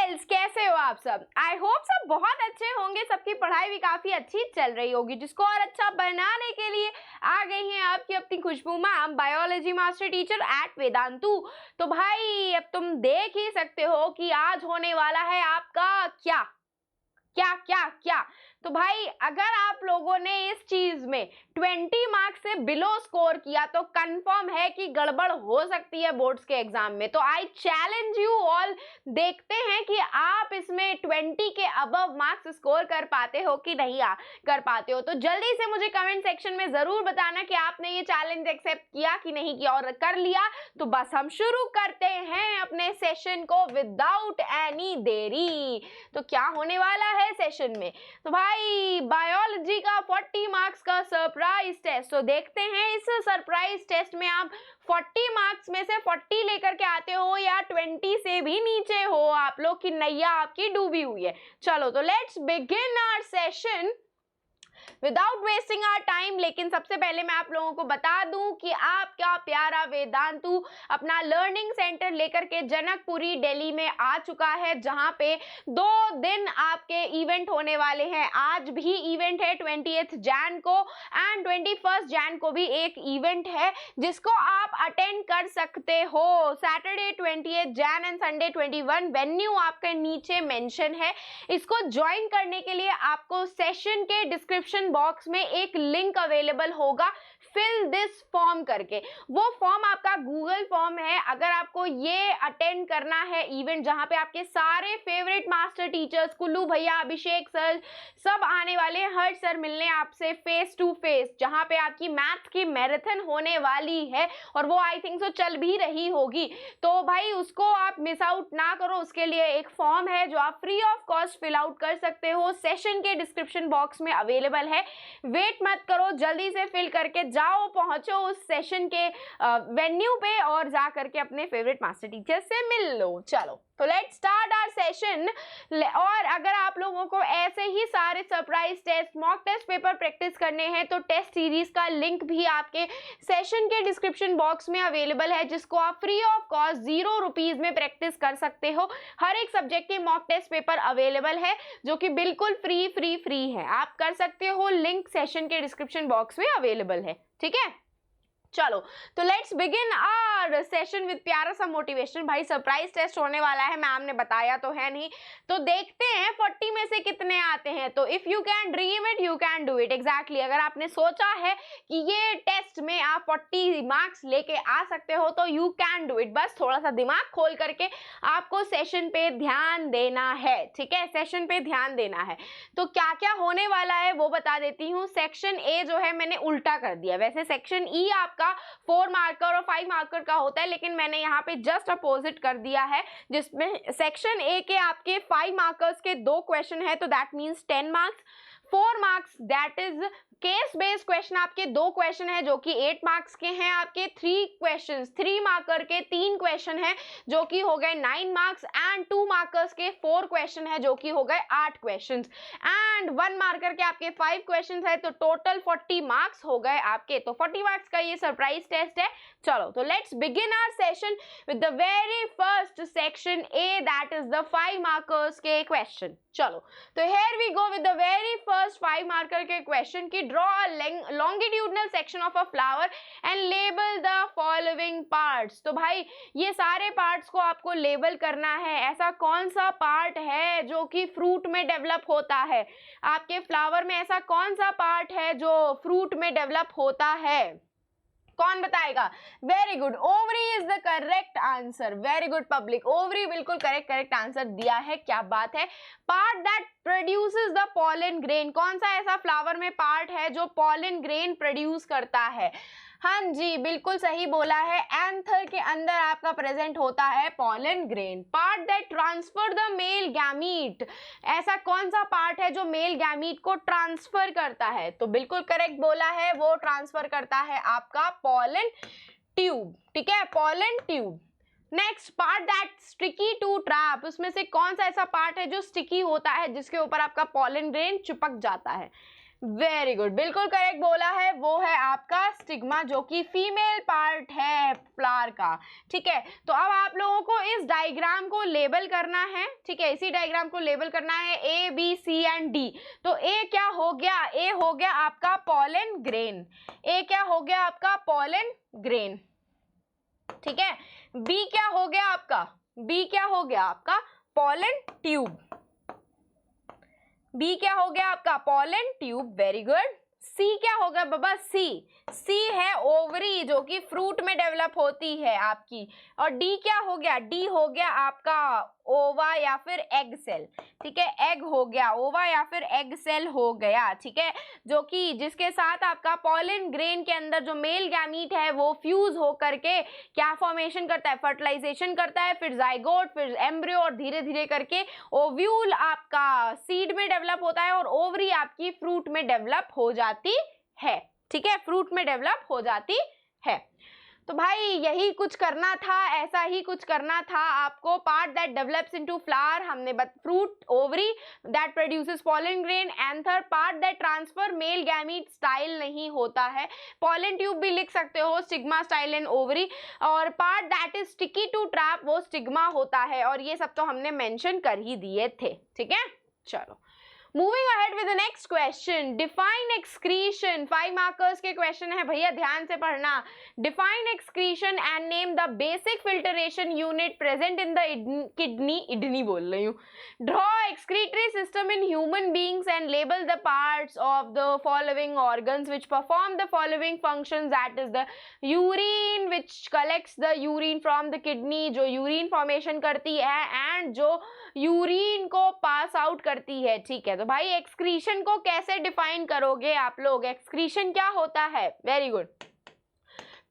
Girls, कैसे हो आप सब? आई होप सब बहुत अच्छे होंगे। सबकी पढ़ाई भी काफी अच्छी चल रही होगी। जिसको और अच्छा बनाने के लिए आ गई हैं आपकी अपनी Khushbu ma'am, biology master teacher at Vedantu. तो भाई अब तुम देख ही सकते हो कि आज होने वाला है आपका क्या क्या क्या क्या। तो भाई अगर आप लोगों ने इस चीज में 20 मार्क्स से बिलो स्कोर किया तो कंफर्म है कि गड़बड़ हो सकती है बोर्ड्स के एग्जाम में। तो आई चैलेंज यू ऑल, देखते हैं कि आप इसमें 20 के अबव मार्क्स स्कोर कर पाते हो कि नहीं कर पाते हो। तो जल्दी से मुझे कमेंट सेक्शन में जरूर बताना कि आपने ये चैलेंज एक्सेप्ट किया कि नहीं किया, और कर लिया तो बस हम शुरू करते हैं अपने सेशन को विदाउट एनी देरी। तो क्या होने वाला है सेशन में? तो भाई बायोलॉजी का 40 मार्क्स का सरप्राइज टेस्ट। तो देखते हैं इस सरप्राइज टेस्ट में आप 40 मार्क्स में से 40 लेकर के आते हो या 20 से भी नीचे हो आप लोग की नैया आपकी डूबी हुई है। चलो तो let's begin our session without wasting our time. लेकिन सबसे पहले मैं आप लोगों को बता दूं कि आपका प्यारा वेदांतु अपना लर्निंग सेंटर लेकर के जनकपुरी दिल्ली में आ चुका है, जहां पे 2 दिन आपके इवेंट होने वाले हैं। आज भी इवेंट है 20th जैन को, एंड 21st जैन को भी एक इवेंट है जिसको आप अटेंड कर सकते हो। Saturday 20th Jain and Sunday 21। Venue आपके नीचे मेंशन है। इसको ज्वाइन करने के लिए आपको सेशन के डिस्क्रिप्शन बॉक्स में एक लिंक अवेलेबल होगा, फिल दिस फॉर्म करके। वो फॉर्म आपका गूगल फॉर्म है। अगर आपको ये अटेंड करना है इवेंट जहां पे आपके सारे फेवरेट मास्टर टीचर्स, कुल्लू भैया, अभिषेक सर, सब आने वाले हैं, हर्ष सर मिलने आपसे फेस टू फेस, जहां पे आपकी मैथ्स की मैराथन होने वाली है और वो आई थिंक सो चल भी रही होगी। तो भाई उसको आप मिस आउट ना करो। उसके लिए एक फॉर्म है जो आप free of cost fill out कर सकते हो, सेशन के डिस्क्रिप्शन बॉक्स में अवेलेबल है। वेट मत करो, जल्दी से फिल करके जाओ, पहुंचो उस सेशन के वेन्यू पे और जा करके अपने फेवरेट मास्टर टीचर से मिल लो। चलो तो लेट्स स्टार्ट आवर सेशन। और अगर आप लोगों को ऐसे ही सारे surprise test, mock test paper practice करने हैं तो टेस्ट सीरीज का लिंक भी आपके सेशन के डिस्क्रिप्शन बॉक्स में अवेलेबल है, जिसको आप फ्री ऑफ कॉस्ट 0 रुपीज में प्रैक्टिस कर सकते हो। हर एक सब्जेक्ट के मॉक टेस्ट पेपर अवेलेबल है जो कि बिल्कुल फ्री है, आप कर सकते हो। लिंक सेशन के डिस्क्रिप्शन बॉक्स में अवेलेबल है, ठीक है। चलो तो let's begin our session with प्यारा सा मोटिवेशन। भाई सरप्राइज टेस्ट होने वाला है, मैम ने बताया तो है नहीं, तो देखते हैं 40 में से कितने आते हैं। तो if you can dream it you can do it. Exactly, अगर आपने सोचा है कि ये टेस्ट में आप 40 मार्क्स लेके आ सकते हो तो यू कैन डू इट। बस थोड़ा सा दिमाग खोल करके आपको सेशन पे ध्यान देना है, ठीक है, सेशन पे ध्यान देना है। तो क्या क्या होने वाला है वो बता देती हूँ। सेक्शन ए जो है मैंने उल्टा कर दिया। वैसे सेक्शन ई आपका 4 मार्कर और 5 मार्कर का होता है, लेकिन मैंने यहाँ पे जस्ट अपोजिट कर दिया है, जिसमें सेक्शन ए के आपके 5 मार्कर्स के 2 क्वेश्चन है, तो that means 10 marks. 4 marks that is case based question आपके 2 क्वेश्चन है जो कि 8 मार्क्स के हैं। आपके 3 क्वेश्चंस, 3 मार्कर के 3 क्वेश्चन है जो कि हो गए 9 मार्क्स, एंड 2 मार्कर्स के 4 क्वेश्चन है जो कि हो गए 8 क्वेश्चंस, एंड 1 मार्कर के आपके 5 क्वेश्चंस है, तो टोटल 40 मार्क्स हो गए आपके। तो 40 मार्क्स का ये सरप्राइज टेस्ट है। चलो तो let's begin our session with the very first section A, that is the 5 markers के क्वेश्चन। चलो तो here we go with the very first 5 marker के क्वेश्चन की। draw a longitudinal section of a flower and label the following parts। तो भाई ये सारे parts को आपको लेबल करना है। ऐसा कौन सा पार्ट है जो कि फ्रूट में डेवलप होता है? आपके फ्लावर में ऐसा कौन सा पार्ट है जो फ्रूट में डेवलप होता है? कौन बताएगा? Very good, ovary is the correct answer. Very good public, ovary बिल्कुल करेक्ट आंसर दिया है, क्या बात है। Part that produces the pollen grain, कौन सा ऐसा फ्लावर में पार्ट है जो पॉलन ग्रेन प्रोड्यूस करता है? हाँ जी, बिल्कुल सही बोला है, एंथर के अंदर आपका प्रेजेंट होता है pollen grain. Part that transfer the male gamete, ऐसा कौन सा पार्ट है जो मेल गैमीट को ट्रांसफर करता है? तो बिल्कुल करेक्ट बोला है, वो ट्रांसफर करता है आपका पॉलन ट्यूब, ठीक है, pollen tube. Next, part that sticky to trap, उसमें से कौन सा ऐसा पार्ट है जो स्टिकी होता है जिसके ऊपर आपका पॉलन ग्रेन चिपक जाता है? वेरी गुड, बिल्कुल करेक्ट बोला है, वो है आपका स्टिग्मा जो कि फीमेल पार्ट है फ्लावर का। ठीक है, तो अब आप लोगों को इस डायग्राम को लेबल करना है। ठीक है, इसी डायग्राम को लेबल करना है A B C and D. तो ए क्या हो गया, ए हो गया आपका पॉलन ग्रेन, ए क्या हो गया आपका पॉलन ग्रेन। ठीक है, बी क्या हो गया आपका, बी क्या हो गया आपका पॉलन ट्यूब, बी क्या हो गया आपका pollen tube. Very good. C क्या होगा बाबा, सी, सी है ओवरी जो कि फ्रूट में डेवलप होती है आपकी। और डी क्या हो गया, डी हो गया आपका ओवा या फिर एग सेल। ठीक है, एग हो गया, ओवा या फिर एग सेल हो गया। ठीक है, जो कि जिसके साथ आपका पॉलन ग्रेन के अंदर जो मेल गैमीट है वो फ्यूज हो करके क्या फॉर्मेशन करता है, फर्टिलाइजेशन करता है, फिर जाइगोट, फिर एम्ब्रियो और धीरे धीरे करके ओव्यूल आपका सीड में डेवलप होता है और ओवरी आपकी फ्रूट में डेवलप हो जाती है। ठीक है, फ्रूट में डेवलप हो जाती है। तो भाई यही कुछ करना था, ऐसा ही कुछ करना था आपको। Part that develops into flower हमने fruit ovary that produces pollen grain, and third part that transfer male gamete style नहीं होता है, पॉलन ट्यूब भी लिख सकते हो, स्टिग्मा स्टाइल एंड ओवरी। और part that is sticky to trap वो स्टिग्मा होता है, और ये सब तो हमने मेंशन कर ही दिए थे। ठीक है, चलो moving ahead with the next question, define excretion. 5 markers के क्वेश्चन है भैया, ध्यान से पढ़ना। Define excretion and name the basic filtration unit present in the kidney बोल रही हूँ। Draw excretory system in human beings and label the parts of the following organs which perform the following functions, that is the urine which collects the urine from the kidney, जो urine formation करती है, and जो urine को pass out करती है। ठीक है, तो भाई एक्सक्रीशन को कैसे डिफाइन करोगे आप लोग, एक्सक्रीशन क्या होता है। Very good.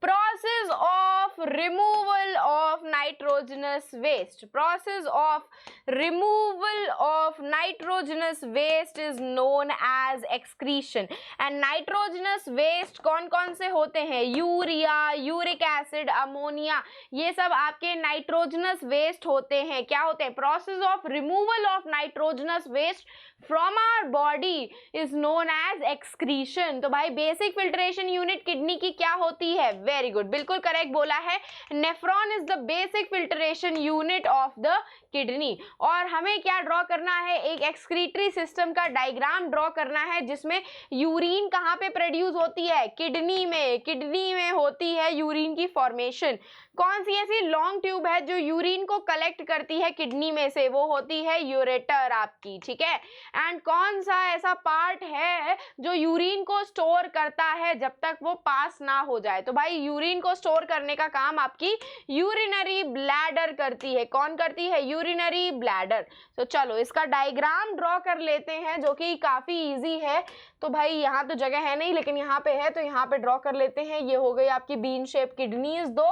Process of removal of nitrogenous waste. Process of removal of nitrogenous waste is known as excretion. And nitrogenous waste कौन कौन से होते हैं, यूरिया, यूरिक एसिड, अमोनिया, ये सब आपके नाइट्रोजनस वेस्ट होते हैं। क्या होते हैं, process of removal of nitrogenous waste from our body is known as excretion. तो भाई बेसिक फिल्ट्रेशन यूनिट किडनी की क्या होती है, वेरी गुड, बिल्कुल करेक्ट बोला है, nephron is the basic filtration unit of the kidney. और हमें क्या ड्रॉ करना है, एक एक्सक्रीटरी सिस्टम का डायग्राम ड्रॉ करना है जिसमें यूरिन कहाँ पे प्रोड्यूस होती है, किडनी में, किडनी में होती है यूरिन की फॉर्मेशन। कौन सी ऐसी लॉन्ग ट्यूब है जो यूरिन को कलेक्ट करती है किडनी में से, वो होती है यूरेटर आपकी। ठीक है, एंड कौन सा ऐसा पार्ट है जो यूरिन को स्टोर करता है जब तक वो पास ना हो जाए। तो भाई यूरिन को स्टोर करने का काम आपकी यूरिनरी ब्लैडर करती है। कौन करती है, यूरिनरी ब्लैडर। तो चलो इसका डायग्राम ड्रॉ कर लेते हैं जो कि काफी इजी है। तो भाई यहाँ तो जगह है नहीं लेकिन यहाँ पे है, तो यहाँ पे ड्रॉ कर लेते हैं। ये हो गई आपकी बीन शेप किडनीज दो।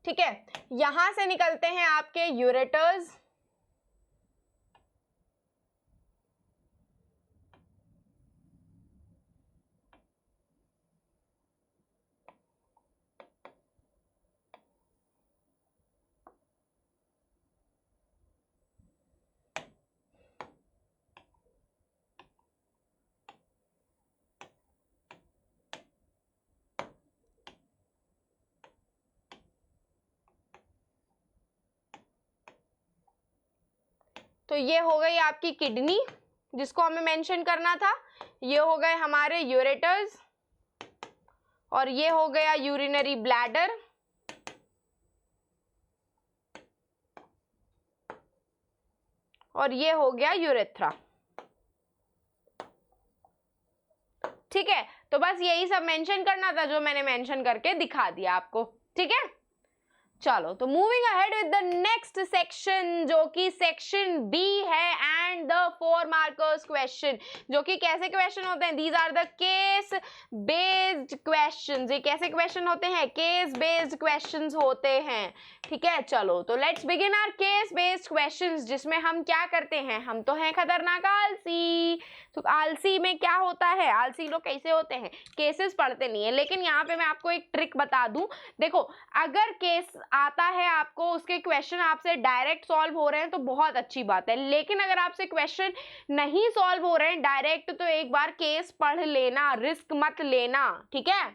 ठीक है, यहां से निकलते हैं आपके यूरेटर्स, तो ये हो गई आपकी किडनी जिसको हमें मेंशन करना था, ये हो गए हमारे यूरेटर्स, और ये हो गया यूरिनरी ब्लैडर, और ये हो गया यूरेथ्रा। ठीक है, तो बस यही सब मेंशन करना था जो मैंने मेंशन करके दिखा दिया आपको। ठीक है, चलो तो moving ahead with the next section जो कि सेक्शन बी है, एंड द 4 मार्कर्स क्वेश्चन, जो कि कैसे क्वेश्चन होते हैं, these are the case based questions. ये कैसे क्वेश्चन होते हैं, केस बेस्ड क्वेश्चंस होते हैं। ठीक है, चलो तो let's begin our case based questions, जिसमें हम क्या करते हैं, हम तो हैं खतरनाक आलसी। तो आलसी में क्या होता है, आलसी लोग कैसे होते हैं, केसेस पढ़ते नहीं है। लेकिन यहाँ पे मैं आपको एक ट्रिक बता दूं, देखो अगर केस आता है आपको, उसके क्वेश्चन आपसे डायरेक्ट सॉल्व हो रहे हैं तो बहुत अच्छी बात है, लेकिन अगर आपसे आपसे क्वेश्चन नहीं सॉल्व हो रहे हैं डायरेक्ट तो एक बार केस पढ़ लेना, रिस्क मत लेना, ठीक है।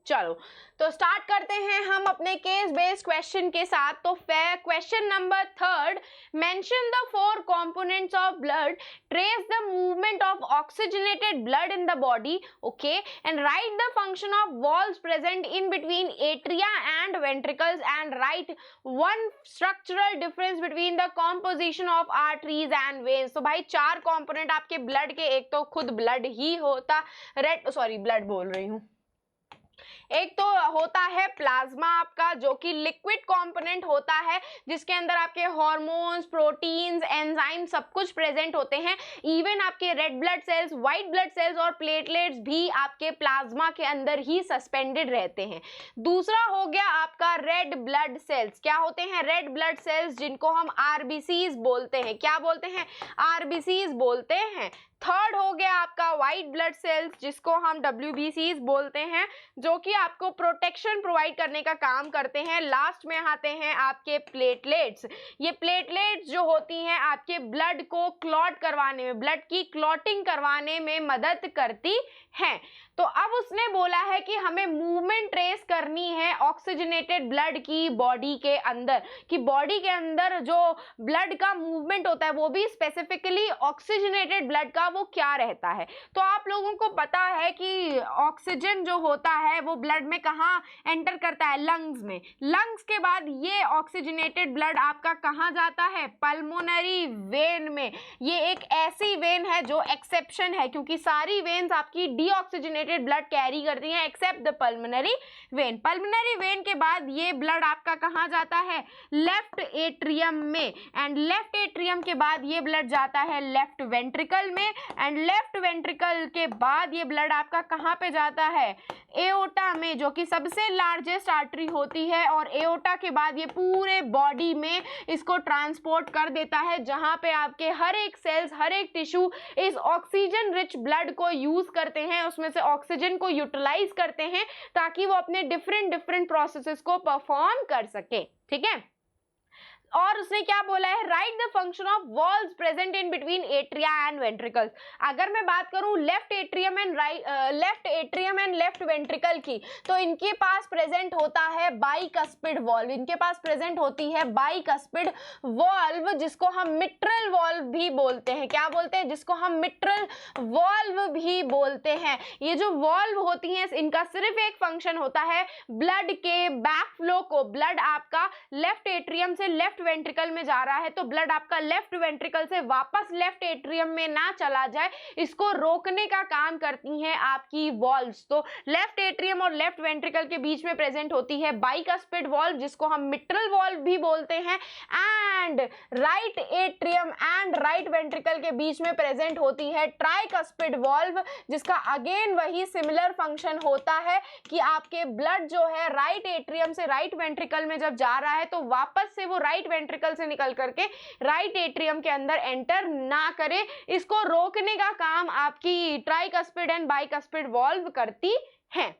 चलो तो स्टार्ट करते हैं हम अपने केस बेस्ड क्वेश्चन के साथ। तो question number 3, mention the 4 components of blood, trace the movement of oxygenated blood in the body, okay, and right the function of valves present in between atria and ventricles, and right one structural difference between the composition of arteries and veins. तो भाई 4 component आपके blood के, एक तो खुद blood ही होता, blood बोल रही हूँ, एक तो होता है प्लाज्मा आपका जो कि लिक्विड कंपोनेंट होता है जिसके अंदर आपके हार्मोन्स, प्रोटीन्स, एंजाइम सब कुछ प्रेजेंट होते हैं। इवन आपके red blood cells, white blood cells और प्लेटलेट्स भी आपके प्लाज्मा के अंदर ही सस्पेंडेड रहते हैं। दूसरा हो गया आपका रेड ब्लड सेल्स। क्या होते हैं रेड ब्लड सेल्स? जिनको हम आरबीसीज बोलते हैं। क्या बोलते हैं? आरबीसीज बोलते हैं। थर्ड हो गया आपका व्हाइट ब्लड सेल्स जिसको हम डब्ल्यूबीसीज बोलते हैं, जो कि आपको प्रोटेक्शन प्रोवाइड करने का काम करते हैं। लास्ट में आते हैं आपके प्लेटलेट्स। ये प्लेटलेट्स जो होती हैं आपके ब्लड को क्लॉट करवाने में, ब्लड की क्लॉटिंग करवाने में मदद करती हैं। तो अब उसने बोला है कि हमें मूवमेंट ट्रेस करनी है ऑक्सीजनेटेड ब्लड की बॉडी के अंदर, कि बॉडी के अंदर जो ब्लड का मूवमेंट होता है वो भी स्पेसिफिकली ऑक्सीजनेटेड ब्लड का वो क्या रहता है। तो आप लोगों को पता है कि ऑक्सीजन जो होता है वो ब्लड में कहाँ एंटर करता है? लंग्स में। लंग्स के बाद ये ऑक्सीजनेटेड ब्लड आपका कहाँ जाता है? पल्मोनरी वेन में। ये एक ऐसी वेन है जो एक्सेप्शन है, क्योंकि सारी वेन्स आपकी डीऑक्सीजनेटेड ब्लड कैरी करती हैं except the pulmonary vein. Pulmonary vein के बाद ये ब्लड आपका कहाँ जाता है? लेफ्ट एट्रियम में। एंड लेफ्ट एट्रियम के बाद ये ब्लड जाता है लेफ्ट वेंट्रिकल में। एंड लेफ्ट वेंट्रिकल के बाद ये ब्लड आपका कहाँ पे जाता है? एओर्टा में, जो कि सबसे लार्जेस्ट आर्टरी होती है। और एओर्टा के बाद ये पूरे बॉडी में इसको ट्रांसपोर्ट कर देता है, जहां पे आपके हर एक सेल्स, हर एक टिश्यू इस ऑक्सीजन रिच ब्लड को यूज करते हैं, उसमें से ऑक्सीजन को यूटिलाइज करते हैं ताकि वो अपने डिफरेंट प्रोसेसेस को परफॉर्म कर सके। ठीक है। और उसने क्या बोला है? Right the function of valves present in between atria and ventricles. अगर मैं बात करूं left atrium and left ventricle की, तो इनके पास प्रेजेंट होता है बाइकस्पिड वॉल्व। इनके पास प्रेजेंट होती है बाइकस्पिड वॉल्व, जिसको हम मिट्रल वॉल्व भी बोलते हैं। क्या बोलते हैं? जिसको हम मिट्रल वॉल्व भी बोलते हैं। ये जो वॉल्व होती हैं इनका सिर्फ एक फंक्शन होता है, ब्लड के बैक फ्लो को, ब्लड आपका लेफ्ट एट्रियम से लेफ्ट वेंट्रिकल में जा रहा है तो ब्लड आपका लेफ्ट वेंट्रिकल से वापस लेफ्ट एट्रियम में ना चला जाए, इसको रोकने का काम करती हैं आपकी वॉल्व्स। तो लेफ्ट एट्रियम और लेफ्ट वेंट्रिकल के बीच में प्रेजेंट होती है बाइकस्पिड वॉल्व, जिसको हम मिट्रल वॉल्व भी बोलते हैं। And right atrium and right ventricle के बीच में प्रेजेंट होती है ट्राइकस्पिड वॉल्व, जिसका अगेन वही सिमिलर फंक्शन होता है कि आपके ब्लड जो है राइट एट्रियम से राइट वेंट्रिकल में जब जा रहा है तो वापस से वो राइट वेंट्रिकल से निकल करके राइट एट्रियम के अंदर एंटर ना करे। इसको रोकने का काम आपकी ट्राइकस्पिड एंड बाइकस्पिड वॉल्व करती है।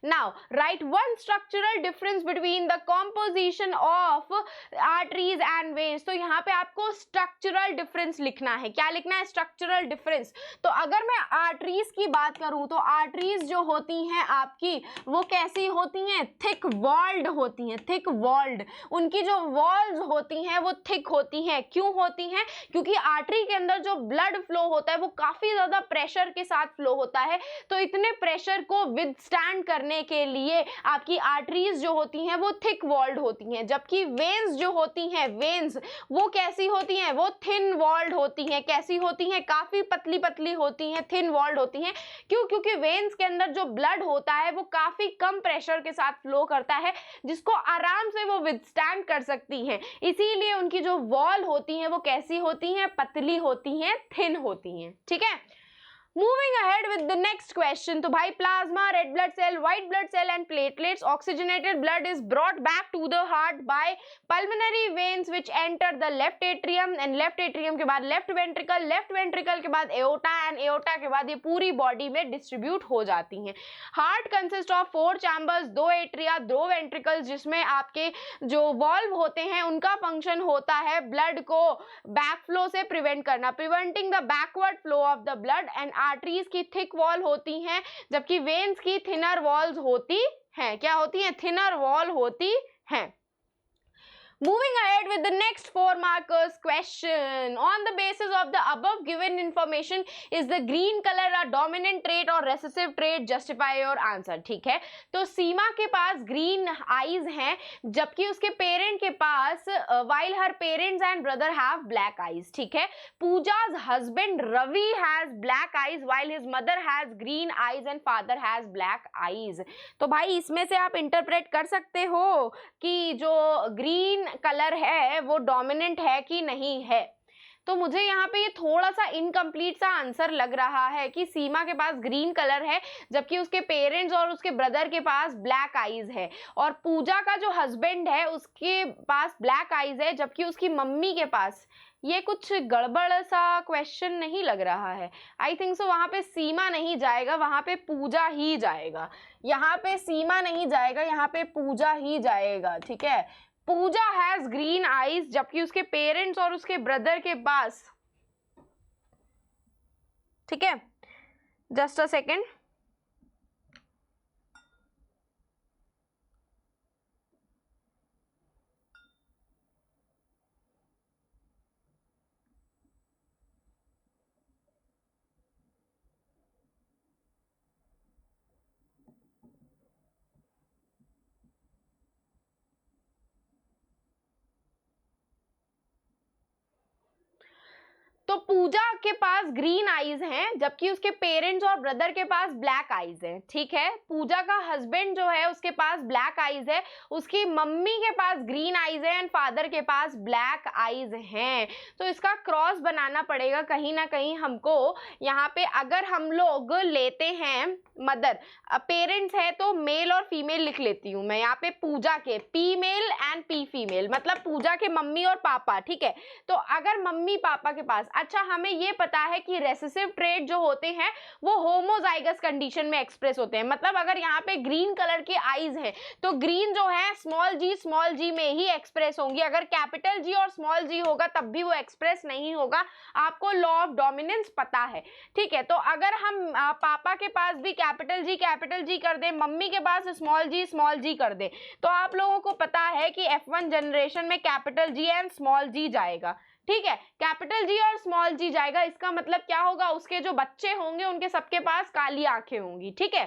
Now, write one structural difference between the composition of arteries and veins. तो यहाँ पे आपको structural difference लिखना है। क्या लिखना है? structural difference। तो अगर मैं arteries की बात करूँ तो arteries जो होती हैं आपकी वो कैसी होती हैं? thick walled होती हैं, thick walled। उनकी जो walls होती हैं वो thick होती हैं। क्यों होती हैं? क्योंकि आर्टरी के अंदर जो ब्लड फ्लो होता है वो काफी ज्यादा प्रेशर के साथ फ्लो होता है, तो इतने प्रेशर को विदस्टैंड करने के लिए आपकी आर्टरीज जो होती हैं वो थिक वॉल्ड होती हैं, जबकि वेन्स जो होती हैं, वेन्स वो कैसी होती हैं? वो थिन वॉल्ड होती हैं। कैसी होती हैं? काफी पतली पतली होती हैं, थिन वॉल्ड होती हैं। क्यों? क्योंकि वेन्स के अंदर जो ब्लड होता है वो काफी कम प्रेशर के साथ फ्लो करता है, जिसको आराम से वो विदस्टैंड कर सकती हैं। इसीलिए उनकी जो वॉल होती हैं वो कैसी होती हैं? पतली होती हैं, थिन होती हैं। ठीक है। Moving ahead with the next question. तो भाई plasma, red blood cell, white blood cell and platelets, oxygenated blood is brought back to the heart by pulmonary veins which enter the left atrium and left atrium के बाद left ventricle के बाद aorta and aorta के बाद ये पूरी body में distribute हो जाती हैं. Heart consists of 4 chambers, 2 atria, 2 ventricles जिसमें आपके जो valve होते हैं उनका function होता है blood को backflow से prevent करना, preventing the backward flow of the blood and arteries की थिक वॉल होती हैं जबकि वेन्स की थिनर वॉल्स होती हैं. क्या होती हैं? थिनर वॉल होती हैं. Moving ahead with the next 4 markers question. On the basis of the above given information, is the green color a dominant trait or recessive trait? Justify your answer. ठीक है, तो सीमा के पास green eyes हैं जबकि उसके parent के पास while her parents and brother have black eyes. ठीक है, पूजा's husband Ravi has black eyes while his mother has green eyes and father has black eyes. तो भाई इसमें से आप इंटरप्रेट कर सकते हो कि जो ग्रीन कलर है वो डोमिनेंट है कि नहीं है. तो मुझे यहाँ पे ये थोड़ा सा इनकम्प्लीट सा आंसर लग रहा है कि सीमा के पास ग्रीन कलर है जबकि उसके पेरेंट्स और उसके ब्रदर के पास ब्लैक आईज है और पूजा का जो हस्बैंड है उसके पास ब्लैक आईज है जबकि उसकी मम्मी के पास. ये कुछ गड़बड़ सा क्वेश्चन नहीं लग रहा है. आई थिंक सो वहाँ पे सीमा नहीं जाएगा, वहाँ पे पूजा ही जाएगा. यहाँ पे सीमा नहीं जाएगा, यहाँ पे पूजा ही जाएगा. ठीक है, पूजा हैज ग्रीन आईज जबकि उसके पेरेंट्स और उसके ब्रदर के पास. ठीक है, जस्ट अ सेकेंड. तो पूजा के पास ग्रीन आईज हैं जबकि उसके पेरेंट्स और ब्रदर के पास ब्लैक आईज हैं. ठीक है, पूजा का हस्बैंड जो है उसके पास ब्लैक आईज है, उसकी मम्मी के पास ग्रीन आईज है एंड फादर के पास ब्लैक आईज हैं. तो इसका क्रॉस बनाना पड़ेगा कहीं ना कहीं हमको. यहाँ पे अगर हम लोग लेते हैं मदर, पेरेंट्स है तो मेल और फीमेल लिख लेती हूँ मैं. यहाँ पे पूजा के P male and P female मतलब पूजा के मम्मी और पापा. ठीक है, तो अगर मम्मी पापा के पास, अच्छा हमें ये पता है कि रेसेसिव ट्रेट जो होते हैं वो होमोजाइगस कंडीशन में एक्सप्रेस होते हैं. मतलब अगर यहाँ पे ग्रीन कलर के आईज हैं तो ग्रीन जो है स्मॉल जी में ही एक्सप्रेस होंगी. अगर कैपिटल जी और स्मॉल जी होगा तब भी वो एक्सप्रेस नहीं होगा. आपको लॉ ऑफ डोमिनेंस पता है. ठीक है, तो अगर हम पापा के पास भी कैपिटल जी कर दें, मम्मी के पास स्मॉल जी कर दें, तो आप लोगों को पता है कि F1 जनरेशन में कैपिटल जी एंड स्मॉल जी जाएगा. ठीक है, कैपिटल जी और स्मॉल जी जाएगा. इसका मतलब क्या होगा, उसके जो बच्चे होंगे उनके सबके पास काली आंखें होंगी. ठीक है,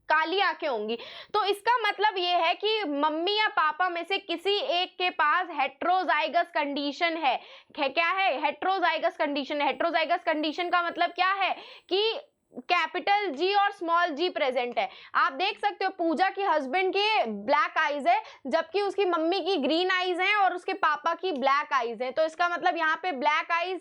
काली आंखें होंगी. तो इसका मतलब ये है कि मम्मी या पापा में से किसी एक के पास हेट्रोजाइगस कंडीशन है. क्या है? हेट्रोजाइगस कंडीशन है. हेट्रोजाइगस कंडीशन का मतलब क्या है कि कैपिटल जी और स्मॉल जी प्रेजेंट है. आप देख सकते हो पूजा की हस्बैंड के ब्लैक आईज है जबकि उसकी मम्मी की ग्रीन आईज हैं और उसके पापा की ब्लैक आईज हैं. तो इसका मतलब यहाँ पे ब्लैक आईज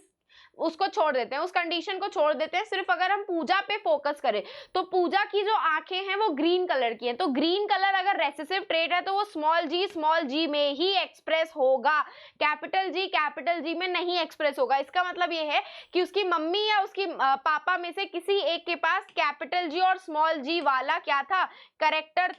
उसको छोड़ देते हैं, उस कंडीशन को छोड़ देते हैं. सिर्फ अगर हम पूजा पे फोकस करें तो पूजा की जो आंखें हैं वो ग्रीन कलर की हैं. तो ग्रीन कलर अगर रेसेसिव ट्रेट है तो वो स्मॉल जी में ही एक्सप्रेस होगा, कैपिटल जी में नहीं एक्सप्रेस होगा. इसका मतलब ये है कि उसकी मम्मी या उसकी पापा में से किसी एक के पास कैपिटल जी और स्मॉल जी वाला क्या था, करेक्टर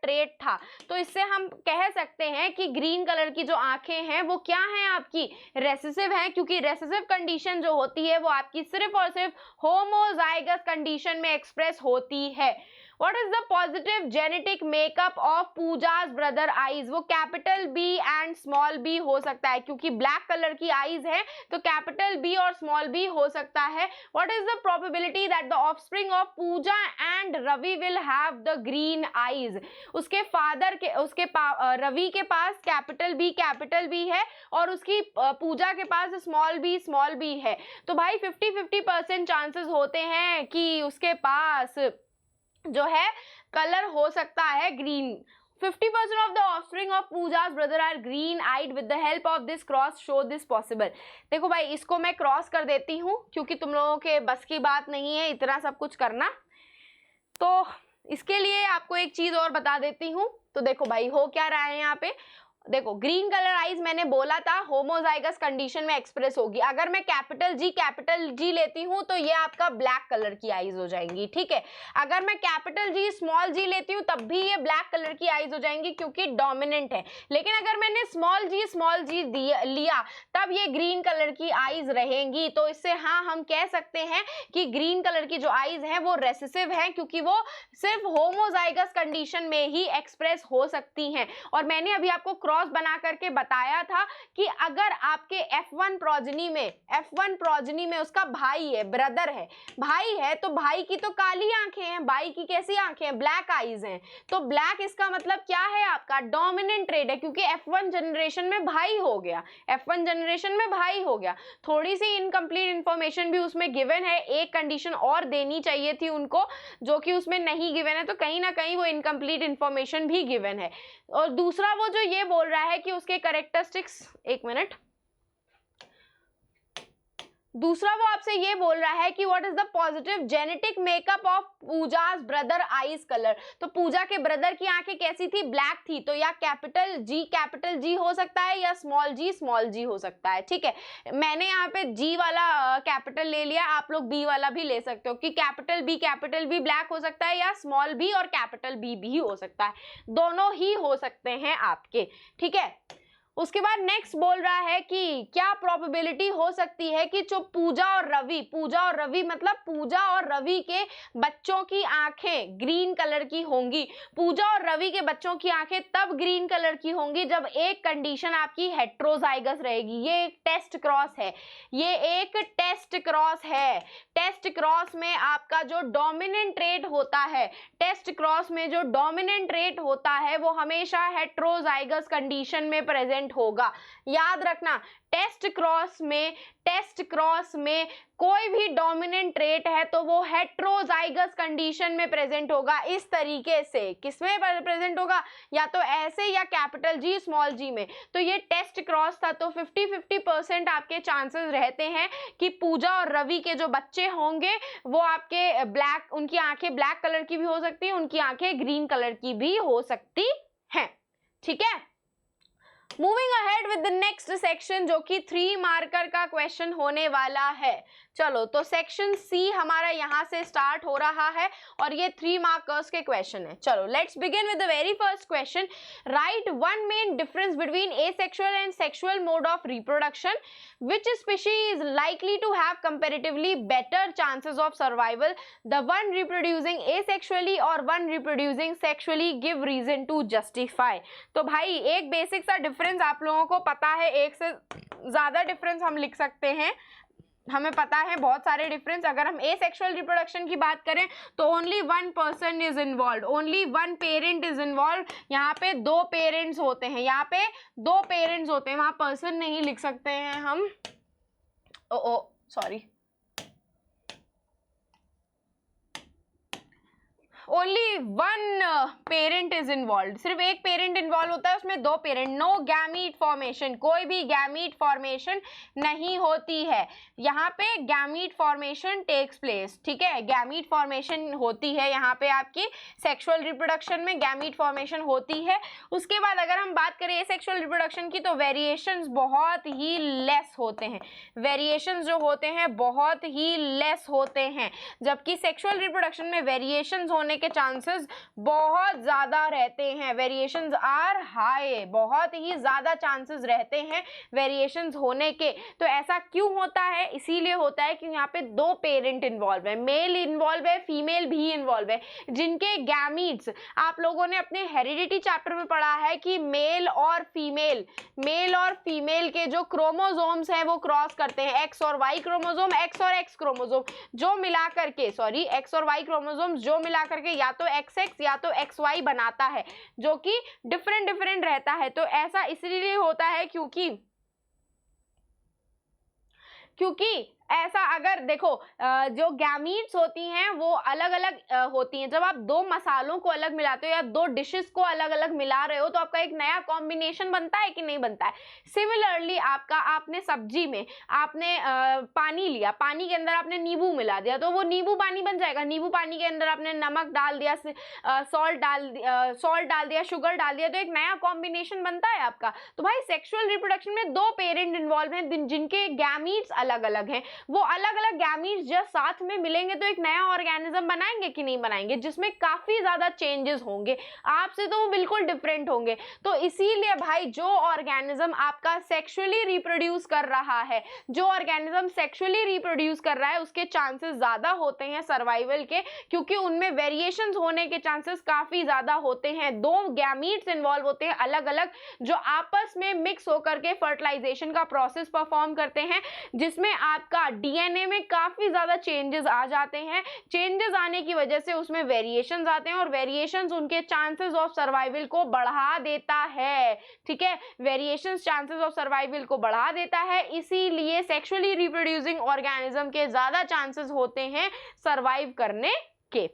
ट्रेट था. तो इससे हम कह सकते हैं कि ग्रीन कलर की जो आंखें हैं वो क्या हैं, आपकी रेसेसिव हैं, क्योंकि रेसेसिव कंडीशन जो होती है वो आपकी सिर्फ और सिर्फ होमोजाइगस कंडीशन में एक्सप्रेस होती है. What is the positive genetic makeup of पूजा's brother eyes? वो capital B and small b हो सकता है क्योंकि ब्लैक कलर की आईज है तो कैपिटल B और स्मॉल b हो सकता है. What is the probability that the offspring of Pooja and Ravi will have the green eyes? उसके फादर के रवि के पास कैपिटल B है और उसकी पूजा के पास स्मॉल b है. तो भाई 50-50% चांसेस होते हैं कि उसके पास जो है कलर हो सकता है green. 50% of the offspring of Pooja's brother are green-eyed. With the help of this cross, show this possible. देखो भाई, इसको मैं क्रॉस कर देती हूँ क्योंकि तुम लोगों के बस की बात नहीं है इतना सब कुछ करना। तो इसके लिए आपको एक चीज और बता देती हूँ। तो देखो भाई, हो क्या रहा है यहाँ पे, देखो ग्रीन कलर आइज मैंने बोला था होमोजाइगस कंडीशन में एक्सप्रेस होगी। अगर मैं कैपिटल जी लेती हूँ तो ये आपका ब्लैक कलर की आइज हो जाएंगी, ठीक है। अगर मैं कैपिटल जी स्मॉल जी लेती हूँ तब भी ये ब्लैक कलर की आइज हो जाएंगी क्योंकि डोमिनेंट है। लेकिन अगर मैंने स्मॉल जी लिया तब ये ग्रीन कलर की आइज रहेंगी। तो इससे हाँ हम कह सकते हैं कि ग्रीन कलर की जो आइज हैं वो रेसेसिव हैं क्योंकि वो सिर्फ होमोजाइगस कंडीशन में ही एक्सप्रेस हो सकती हैं। और मैंने अभी आपको क्रॉस बना करके बताया था कि अगर आपके F1 प्रोजनी में उसका भाई है, ब्रदर है, भाई है, तो भाई की तो काली आंखें हैं, भाई की कैसी आंखें हैं, ब्लैक आईज हैं। तो ब्लैक इसका मतलब क्या है, आपका डोमिनेंट ट्रेड है क्योंकि F1 जनरेशन में भाई हो गया, F1 जनरेशन में भाई हो गया। थोड़ी सी इनकम्प्लीट इंफॉर्मेशन भी उसमें गिवन है, एक कंडीशन और देनी चाहिए थी उनको जो कि उसमें नहीं गिवन है, तो कहीं ना कहीं वो इनकम्प्लीट इंफॉर्मेशन भी गिवन है। और दूसरा वो जो ये बोल रहा है कि उसके कैरेक्टरिस्टिक्स, एक मिनट, दूसरा वो आपसे ये बोल रहा है कि what is the positive genetic makeup of Pooja's brother eyes colour. तो पूजा के ब्रदर की आंखें कैसी थी, ब्लैक थी। तो या कैपिटल जी हो सकता है या स्मॉल जी हो सकता है, ठीक है। मैंने यहाँ पे जी वाला कैपिटल ले लिया, आप लोग बी वाला भी ले सकते हो कि कैपिटल बी ब्लैक हो सकता है या स्मॉल बी और कैपिटल बी भी हो सकता है, दोनों ही हो सकते हैं आपके, ठीक है। उसके बाद नेक्स्ट बोल रहा है कि क्या प्रोबेबिलिटी हो सकती है कि जो पूजा और रवि मतलब पूजा और रवि के बच्चों की आंखें ग्रीन कलर की होंगी। पूजा और रवि के बच्चों की आंखें तब ग्रीन कलर की होंगी जब एक कंडीशन आपकी हेट्रोजाइगस रहेगी। ये एक टेस्ट क्रॉस है, टेस्ट क्रॉस में आपका जो डोमिनेंट ट्रेट होता है वो हमेशा हेट्रोजाइगस कंडीशन में प्रेजेंट होगा। याद रखना, टेस्ट क्रॉस में कोई भी डोमिनेंट ट्रेट है तो वो हेट्रोजाइगस कंडीशन में प्रेजेंट होगा। इस तरीके से किसमें प्रेजेंट होगा, या तो ऐसे या कैपिटल जी स्मॉल जी में। तो ये टेस्ट क्रॉस था, तो 50-50% आपके चांसेस रहते हैं कि पूजा और रवि के जो बच्चे होंगे वो आपके ब्लैक, उनकी आंखें ब्लैक कलर की भी हो सकती है, उनकी आंखें ग्रीन कलर की भी हो सकती हैं, ठीक है। Moving ahead with the next section जो कि 3 मार्कर का क्वेश्चन होने वाला है। चलो, तो सेक्शन सी हमारा यहाँ से स्टार्ट हो रहा है और ये 3 मार्कर्स के क्वेश्चन है। चलो, let's begin with the very first question. Right one main difference between asexual and sexual mode of reproduction. Which species is likely to have comparatively better chances of survival? The one reproducing asexually or one reproducing sexually give reason to justify. तो भाई एक basic सा difference आप लोगों को पता है, एक से ज़्यादा डिफरेंस हम लिख सकते हैं, हमें पता है बहुत सारे डिफरेंस। अगर हम एसेक्सुअल रिप्रोडक्शन की बात करें तो only one person is involve, only one parent is involve. यहाँ पे 2 पेरेंट्स होते हैं, वहाँ पर्सन नहीं लिख सकते हैं हम, sorry, only one parent is involve, सिर्फ एक पेरेंट इन्वॉल्व होता है, उसमें 2 पेरेंट। नो गैमीट फॉर्मेशन, कोई भी गैमीट फॉर्मेशन नहीं होती है। यहाँ पे गैमीट फॉर्मेशन टेक्स प्लेस, ठीक है, गैमीट फॉर्मेशन होती है यहाँ पे आपकी सेक्सुअल रिप्रोडक्शन में गैमीट फॉर्मेशन होती है। उसके बाद अगर हम बात करें सेक्सुअल रिप्रोडक्शन की तो वेरिएशंस बहुत ही लेस होते हैं, वेरिएशंस जो होते हैं बहुत ही लेस होते हैं, जबकि सेक्सुअल रिप्रोडक्शन में वेरिएशंस होने के चांसेस बहुत ज्यादा रहते हैं। वेरिएशंस आर हाई, बहुत ही ज्यादा चांसेस रहते हैं वेरिएशंस होने के। तो ऐसा क्यों होता है, इसीलिए होता है कि यहाँ पे 2 पेरेंट इन्वॉल्व है, मेल इन्वॉल्व है, फीमेल भी इन्वॉल्व है, जिनके गैमीट्स आप लोगों ने अपने हेरिडिटी चैप्टर में पढ़ा है कि मेल और फीमेल के जो क्रोमोसोम्स हैं वो क्रॉस करते हैं, एक्स और वाई क्रोमोसोम, एक्स और एक्स क्रोमोसोम जो मिला करके, एक्स और वाई क्रोमोसोम्स जो मिला करके या तो XX या तो XY बनाता है, जो कि डिफरेंट रहता है। तो ऐसा इसलिए होता है क्योंकि ऐसा अगर देखो जो गैमीट्स होती हैं वो अलग अलग होती हैं। जब आप दो मसालों को अलग मिलाते हो या दो डिशेस को अलग अलग मिला रहे हो तो आपका एक नया कॉम्बिनेशन बनता है कि नहीं बनता है। सिमिलरली आपने सब्जी में आपने पानी लिया, पानी के अंदर आपने नींबू मिला दिया तो वो नींबू पानी बन जाएगा। नींबू पानी के अंदर आपने नमक डाल दिया, सॉल्ट डाल दिया, शुगर डाल दिया, तो एक नया कॉम्बिनेशन बनता है आपका। तो भाई सेक्सुअल रिप्रोडक्शन में दो पेरेंट इन्वॉल्व हैं जिनके गैमीट्स अलग अलग हैं, वो अलग अलग गैमीट्स जब साथ में मिलेंगे तो एक नया ऑर्गेनिज्म बनाएंगे कि नहीं बनाएंगे, जिसमें काफी ज्यादा चेंजेस होंगे। आपसे तो वो बिल्कुल डिफरेंट होंगे। तो इसीलिए भाई जो ऑर्गेनिज्म आपका सेक्सुअली रिप्रोड्यूस कर रहा है, जो ऑर्गेनिज्म सेक्सुअली रिप्रोड्यूस कर रहा है, उसके चांसेस ज्यादा होते हैं सर्वाइवल के, क्योंकि उनमें वेरिएशंस होने के चांसेस काफी ज्यादा होते हैं। दो गैमीट्स इन्वॉल्व होते हैं अलग अलग, जो आपस में मिक्स होकर के फर्टिलाइजेशन का प्रोसेस परफॉर्म करते हैं, जिसमें आपका डीएनए में काफी ज्यादा चेंजेस आ जाते हैं। चेंजेस आने की वजह से उसमें वेरिएशंस आते हैं और वेरिएशंस उनके चांसेस ऑफ सर्वाइवल को बढ़ा देता है। ठीक है, वेरिएशंस चांसेस ऑफ सर्वाइवल को बढ़ा देता है, इसीलिए सेक्सुअली रिप्रोड्यूसिंग ऑर्गेनिज्म के ज्यादा चांसेस होते हैं सर्वाइव करने के।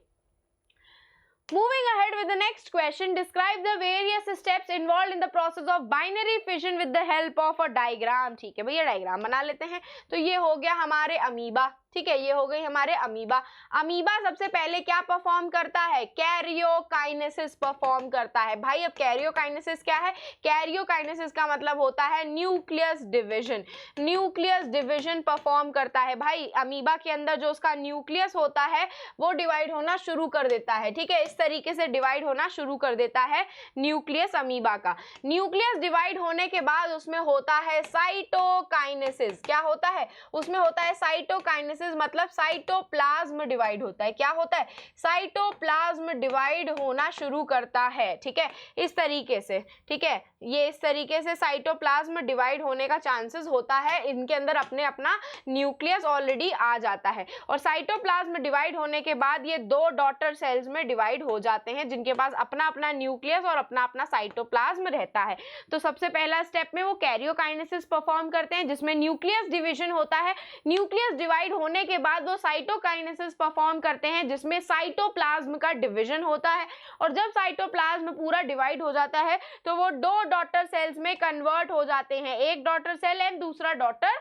Moving ahead with the next question, describe the various steps involved in the process of binary fission with the help of a diagram। ठीक है भैया, डायग्राम बना लेते हैं। तो ये हो गया हमारे अमीबा, ठीक है, ये हो गई हमारे अमीबा। अमीबा सबसे पहले क्या परफॉर्म करता है? कैरियोकाइनेसिस परफॉर्म करता है। भाई अब कैरियोकाइनेसिस क्या है? कैरियोकाइनेसिस का मतलब होता है nucleus division. Nucleus division perform करता है। भाई अमीबा के अंदर जो उसका न्यूक्लियस होता है वो डिवाइड होना शुरू कर देता है। ठीक है, इस तरीके से डिवाइड होना शुरू कर देता है न्यूक्लियस अमीबा का। न्यूक्लियस डिवाइड होने के बाद उसमें होता है साइटोकाइनेसिस। क्या होता है? उसमें होता है साइटोकाइनेसिस, मतलब साइटोप्लाज्म डिवाइड होता है। क्या होता है? साइटोप्लाज्म डिवाइड होना शुरू करता है। ठीक है, इस तरीके से। ठीक है, ये इस तरीके से साइटोप्लाज्म डिवाइड होने का चांसेस होता है। इनके अंदर अपना न्यूक्लियस ऑलरेडी आ जाता है और साइटोप्लाज्म डिवाइड होने के बाद ये दो डॉटर सेल्स में डिवाइड हो जाते हैं, जिनके पास अपना अपना न्यूक्लियस और अपना अपना साइटोप्लाज्म रहता है। तो सबसे पहला स्टेप में वो कैरियोकाइनेसिस परफॉर्म करते हैं, जिसमें न्यूक्लियस डिवीजन होता है। न्यूक्लियस डिवाइड होने के बाद वो साइटोकाइनेसिस परफॉर्म करते हैं, जिसमें साइटोप्लाज्म का डिवीजन होता है। और जब साइटोप्लाज्म पूरा डिवाइड हो जाता है तो वो दो डॉटर सेल्स में कन्वर्ट हो जाते हैं, एक डॉटर सेल एंड दूसरा डॉटर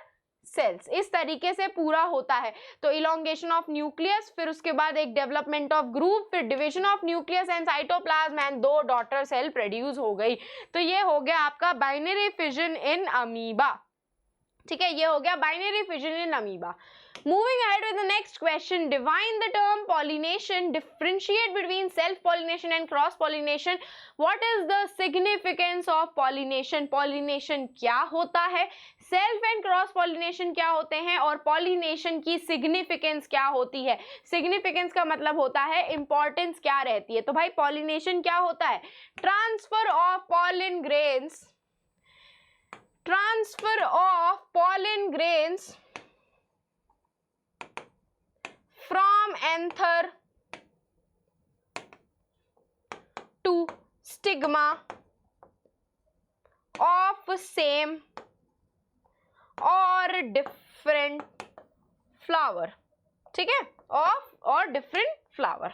सेल्स। इस तरीके से पूरा होता है। तो इलोंगेशन ऑफ न्यूक्लियस, फिर उसके बाद एक डेवलपमेंट ऑफ ग्रुप, फिर division of nucleus and cytoplasm and दो डॉटर सेल प्रोड्यूस हो गई। तो ये हो गया आपका बाइनरी फिजन इन अमीबा। ठीक है, ये हो गया binary fission in amoeba. Moving ahead with the next question, define the term pollination, differentiate between self-pollination and cross-pollination. What is the significance of pollination? Pollination क्या होता है, self and cross-pollination क्या होते हैं और pollination की significance क्या होती है? Significance का मतलब होता है importance क्या रहती है। तो भाई pollination क्या होता है? Transfer of pollen grains, transfer of pollen grains from anther to stigma of same or different flower। ठीक है, of or different flower।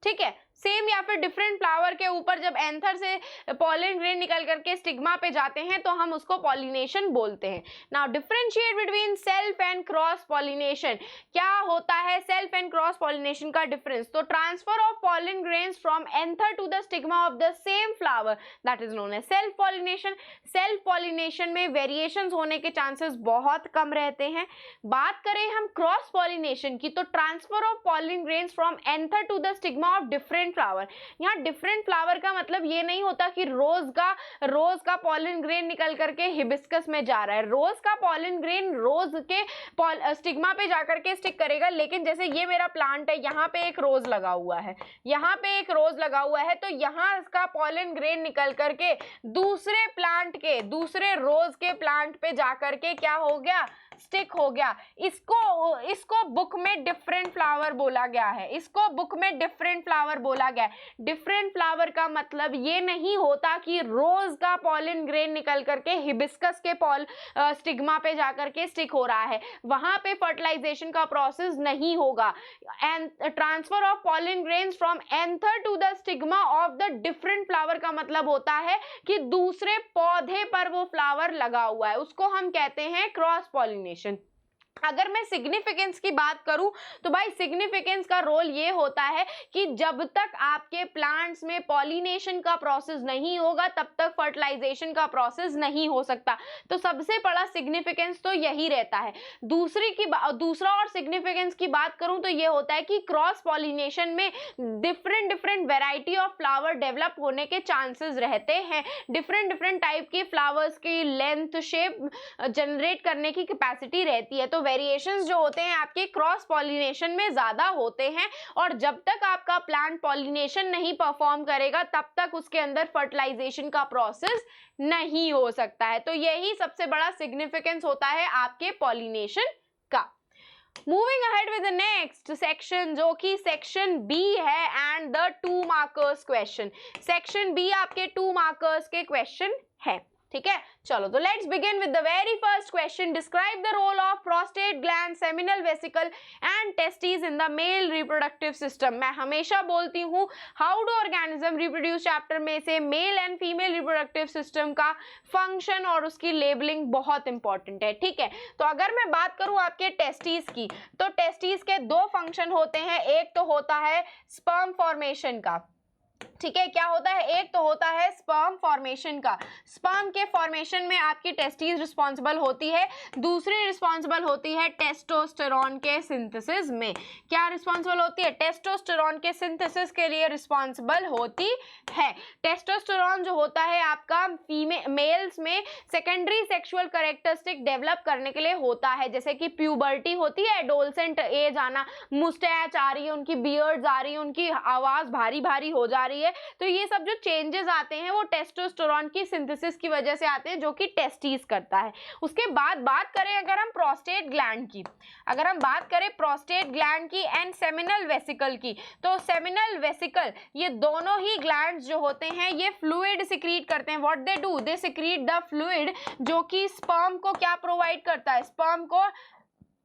ठीक है, सेम या फिर डिफरेंट फ्लावर के ऊपर जब एंथर से पॉलन ग्रेन निकल करके स्टिग्मा पे जाते हैं तो हम उसको पॉलिनेशन बोलते हैं। Now differentiate between self and cross pollination. क्या होता है सेल्फ एंड क्रॉस पॉलिनेशन का डिफरेंस? तो transfer of pollen grains from anther to the stigma of the same flower, that is known as self pollination. Self pollination में variations होने के chances बहुत कम रहते हैं। बात करें हम क्रॉस पॉलिनेशन की तो transfer of pollen grains from anther to the stigma of different flower. यहाँ डिफरेंट फ्लावर का मतलब ये नहीं होता कि रोज का पॉलन ग्रेन निकल करके हिबिस्कस में जा रहा है। रोज का पॉलन ग्रेन रोज के स्टिग्मा पे जाकर के स्टिक करेगा, लेकिन जैसे ये मेरा प्लांट है, यहाँ पे एक रोज लगा हुआ है, यहाँ पे एक रोज लगा हुआ है, तो यहाँ इसका पॉलन ग्रेन निकल करके दूसरे प्लांट के, दूसरे रोज के प्लांट पे जाकर के क्या हो गया? स्टिक हो गया, इसको बुक में डिफरेंट फ्लावर बोला गया है, इसको बुक में डिफरेंट फ्लावर बोला गया है। डिफरेंट फ्लावर का मतलब ये नहीं होता कि रोज का पॉलन ग्रेन निकल करके हिबिस्कस के स्टिग्मा पे जाकर के स्टिक हो रहा है, वहां पे फर्टिलाइजेशन का प्रोसेस नहीं होगा। And transfer of pollen grains from anther to the stigma of the different flower का मतलब होता है कि दूसरे पौधे पर वो फ्लावर लगा हुआ है, उसको हम कहते हैं क्रॉस पॉलिनेशन। अगर मैं सिग्निफिकेंस की बात करूं तो भाई सिग्निफिकेंस का रोल ये होता है कि जब तक आपके प्लांट्स में पॉलिनेशन का प्रोसेस नहीं होगा तब तक फर्टिलाइजेशन का प्रोसेस नहीं हो सकता। तो सबसे बड़ा सिग्निफिकेंस तो यही रहता है। दूसरा और सिग्निफिकेंस की बात करूं तो ये होता है कि क्रॉस पॉलिनेशन में different variety of flower develop होने के चांसेस रहते हैं। डिफरेंट टाइप के फ्लावर्स की लेंथ शेप जनरेट करने की कैपेसिटी रहती है। तो वेरिएशंस जो होते हैं आपके क्रॉस पॉलिनेशन में ज्यादा होते हैं, और जब तक आपका प्लांट पॉलिनेशन नहीं परफॉर्म करेगा तब तक उसके अंदर फर्टिलाइजेशन का प्रोसेस नहीं हो सकता है। तो यही सबसे बड़ा सिग्निफिकेंस होता है आपके पॉलिनेशन का। Moving ahead with the next section जो कि सेक्शन बी है and the 2 markers question. Section B आपके 2 मार्कर्स के क्वेश्चन है, ठीक है। चलो तो let's begin with the very first question. Describe the role of prostate gland, seminal vesicle and testis in the male reproductive system. मैं हमेशा बोलती हूँ how do organism reproduce chapter में से male and female reproductive system का function और उसकी labelling बहुत इंपॉर्टेंट है, ठीक है। तो अगर मैं बात करूँ आपके टेस्टिस की, तो टेस्टिस के 2 फंक्शन होते हैं। एक तो होता है स्पर्म फॉर्मेशन का, ठीक है। क्या होता है? एक तो होता है स्पर्म फॉर्मेशन का। स्पर्म के फॉर्मेशन में आपकी टेस्टिस रिस्पॉन्सिबल होती है। दूसरी रिस्पॉन्सिबल होती है टेस्टोस्टेरोन के सिंथेसिस में। क्या रिस्पॉन्सिबल होती है? टेस्टोस्टेरोन के सिंथेसिस के लिए रिस्पॉन्सिबल होती है। टेस्टोस्टेरोन जो होता है आपका मेल्स में सेकेंडरी सेक्सुअल कैरेक्टरिस्टिक डेवलप करने के लिए होता है, जैसे कि प्यूबर्टी होती है, एडोलसेंट एज आना, मुस्टैच आ रही है, उनकी बियर्ड्स आ रही है, उनकी आवाज भारी भारी हो जा रही है। तो ये सब जो चेंजेस आते हैं वो टेस्टोस्टेरोन की सिंथेसिस की वजह से आते हैं, जो कि टेस्टिस करता है। उसके बाद बात करें अगर हम प्रोस्टेट ग्लैंड की, अगर हम बात करें प्रोस्टेट ग्लैंड की एंड सेमिनल वेसिकल की, तो सेमिनल वेसिकल ये दोनों ही ग्लैंड्स जो होते हैं ये फ्लूइड सिक्रीट करते हैं। What they do? They secrete the fluid जो कि स्पर्म को क्या प्रोवाइड करता है? स्पर्म को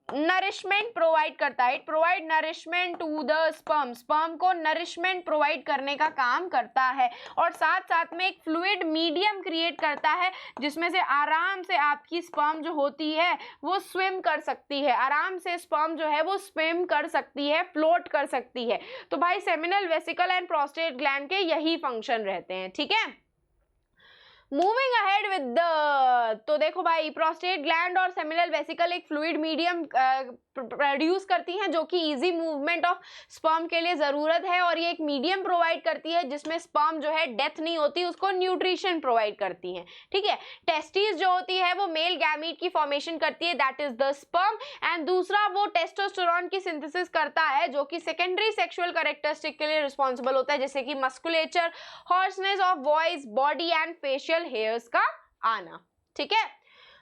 नरिशमेंट प्रोवाइड करता है। It provide nourishment to the sperm, sperm को नरिशमेंट प्रोवाइड करने का काम करता है, और साथ साथ में एक फ्लूइड मीडियम क्रिएट करता है जिसमें से आराम से आपकी स्पर्म जो होती है वो स्विम कर सकती है, आराम से स्पर्म जो है वो स्विम कर सकती है, फ्लोट कर सकती है। तो भाई seminal vesicle and prostate gland के यही फंक्शन रहते हैं, ठीक है। मूविंग अहेड विद द, तो देखो भाई प्रोस्टेट ग्लैंड और सेमिनल वेसिकल एक फ्लूइड मीडियम प्रोड्यूस करती हैं जो कि इजी मूवमेंट ऑफ स्पर्म के लिए ज़रूरत है, और ये एक मीडियम प्रोवाइड करती है जिसमें स्पर्म जो है डेथ नहीं होती, उसको न्यूट्रिशन प्रोवाइड करती हैं, ठीक है। टेस्टिस जो होती है वो मेल गैमीट की फॉर्मेशन करती है, that is the sperm, and दूसरा वो टेस्टोस्टेरोन की सिंथेसिस करता है जो कि सेकेंडरी सेक्सुअल कैरेक्टरिस्टिक के लिए रिस्पॉन्सिबल होता है, जैसे कि musculature, hoarseness of voice, body and facial hairs का आना, ठीक है।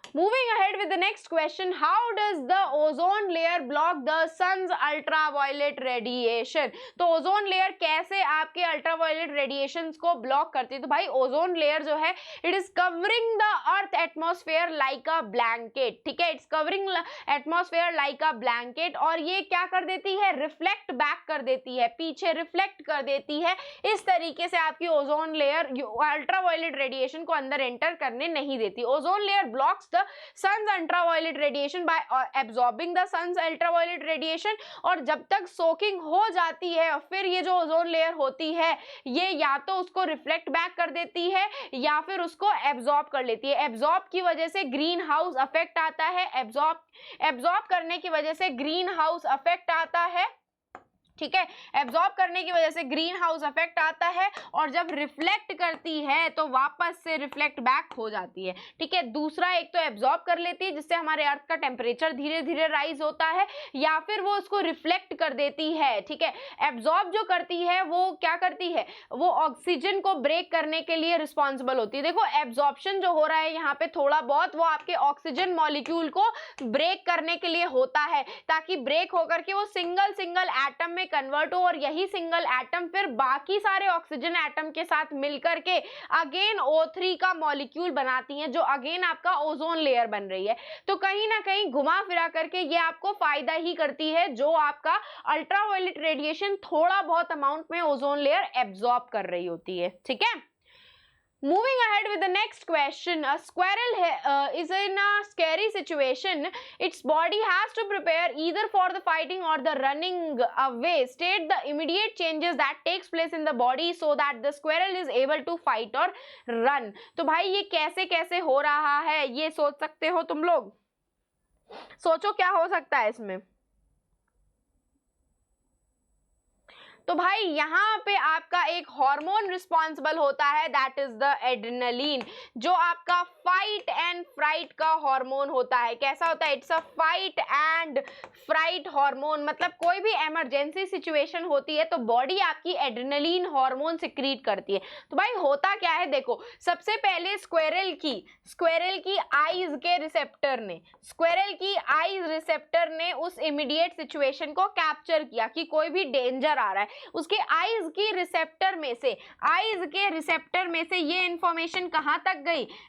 Moving ahead with the next question, how does the ozone layer block the sun's ultraviolet radiation? तो ओजोन लेयर कैसे आपके अल्ट्रावायलेट रेडिएशंस को ब्लॉक करती है? तो भाई ओजोन लेयर जो है it is covering the earth atmosphere like a blanket, ठीक है। It's covering atmosphere like a blanket, और ये क्या कर देती है? रिफ्लेक्ट बैक कर देती है, पीछे रिफ्लेक्ट कर देती है। इस तरीके से आपकी ओजोन लेयर अल्ट्रावायलेट रेडिएशन को अंदर एंटर करने नहीं देती। Ozone layer blocks sun's ultraviolet radiation by absorbing the sun's ultraviolet radiation, और जब तक सोकिंग हो जाती है फिर ये जो ओजोन लेयर होती है ये या तो उसको रिफ्लेक्ट बैक कर देती है या फिर उसको एब्जॉर्ब कर लेती है। एब्जॉर्ब की वजह से ग्रीन हाउस इफेक्ट आता है, एब्जॉर्ब करने की वजह से ग्रीन हाउस इफेक्ट आता है, ठीक है। एब्जॉर्ब करने की वजह से ग्रीन हाउस इफेक्ट आता है और जब रिफ्लेक्ट करती है तो वापस से रिफ्लेक्ट बैक हो जाती है। ठीक है, दूसरा एक तो एब्जॉर्ब कर लेती है जिससे हमारे अर्थ का टेम्परेचर धीरे धीरे राइज होता है, या फिर वो उसको रिफ्लेक्ट कर देती है। ठीक है, एब्जॉर्ब जो करती है वो क्या करती है, वो ऑक्सीजन को ब्रेक करने के लिए रिस्पॉन्सिबल होती है। देखो एब्जॉर्प्शन जो हो रहा है यहाँ पे थोड़ा बहुत वो आपके ऑक्सीजन मॉलिक्यूल को ब्रेक करने के लिए होता है, ताकि ब्रेक होकर के वो सिंगल सिंगल एटम में कन्वर्ट हो और यही सिंगल एटम फिर बाकी सारे ऑक्सीजन एटम के साथ मिलकर के अगेन O3 का मॉलिक्यूल बनाती हैं, जो अगेन आपका ओजोन लेयर बन रही है। तो कहीं ना कहीं घुमा फिरा करके ये आपको फायदा ही करती है, जो आपका अल्ट्रावायलेट रेडिएशन थोड़ा बहुत अमाउंट में ओजोन लेयर एब्जॉर्ब कर रही होती है। ठीक है, moving ahead with the next question, a squirrel is in a scary situation. Its body has to prepare either for the fighting or the running away. State the immediate changes that takes place in the body so that the squirrel is able to fight or run. तो भाई ये कैसे कैसे हो रहा है ये सोच सकते हो तुम लोग, सोचो क्या हो सकता है इसमें। तो भाई यहाँ पे आपका एक हार्मोन रिस्पॉन्सिबल होता है, दैट इज द एड्रेनलिन, जो आपका फाइट एंड फ्राइट का हार्मोन होता है। कैसा होता है, it's a fight and fright hormone. मतलब कोई भी इमरजेंसी सिचुएशन होती है तो बॉडी आपकी एड्रेनलिन हार्मोन सिक्रीट करती है। तो भाई होता क्या है, देखो सबसे पहले स्क्वेरल की आईज के रिसेप्टर ने उस इमीडिएट सिचुएशन को कैप्चर किया कि कोई भी डेंजर आ रहा है। उसके आईज के रिसेप्टर में से ये इंफॉर्मेशन कहां तक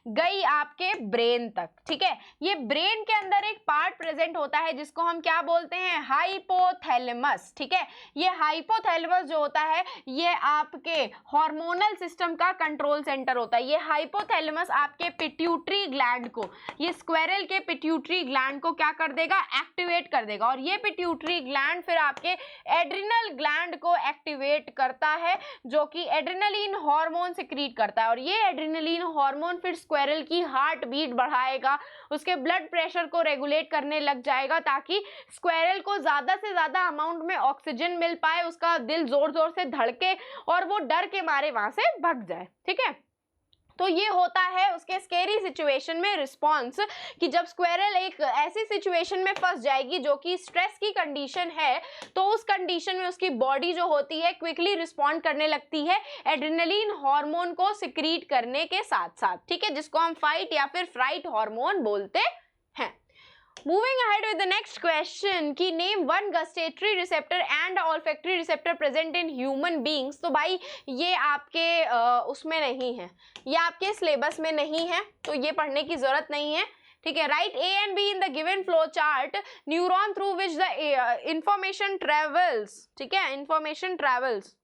गई आपके ब्रेन तक। ठीक है, ये ब्रेन के अंदर एक पार्ट प्रेजेंट होता है जिसको हम क्या बोलते हैं, हाइपोथैलेमस। ठीक है, ये हाइपोथैलेमस जो होता है ये आपके हार्मोनल सिस्टम का कंट्रोल सेंटर होता है। ये हाइपोथैलेमस आपके पिट्यूटरी ग्लैंड को, ये स्क्वेरल के पिट्यूटरी ग्लैंड को क्या कर देगा, एक्टिवेट कर देगा, और ये पिट्यूटरी ग्लैंड फिर आपके एड्रिनल ग्लैंड को एक्टिवेट करता है, जो कि एड्रेनलिन हार्मोन सिक्रीट करता है। और ये एड्रेनलिन हार्मोन फिर स्क्वेरल की हार्ट बीट बढ़ाएगा, उसके ब्लड प्रेशर को रेगुलेट करने लग जाएगा, ताकि स्क्वेरल को ज्यादा से ज्यादा अमाउंट में ऑक्सीजन मिल पाए, उसका दिल जोर जोर से धड़के और वो डर के मारे वहां से भाग जाए। ठीक है, तो ये होता है उसके स्केरी सिचुएशन में रिस्पॉन्स, कि जब स्क्वेरल एक ऐसी सिचुएशन में फंस जाएगी जो कि स्ट्रेस की कंडीशन है, तो उस कंडीशन में उसकी बॉडी जो होती है क्विकली रिस्पॉन्ड करने लगती है एड्रेनलिन हार्मोन को सिक्रीट करने के साथ साथ। ठीक है, जिसको हम फाइट या फिर फ्राइट हार्मोन बोलते हैं। Moving ahead with the next question, कि name one gustatory receptor and olfactory receptor present in human beings। तो भाई ये आपके उसमें नहीं है, ये आपके सिलेबस में नहीं है, तो ये पढ़ने की जरूरत नहीं है। ठीक है, right A and be in the given flow chart, neuron through which the information travels. ठीक है, इंफॉर्मेशन ट्रेवल्स,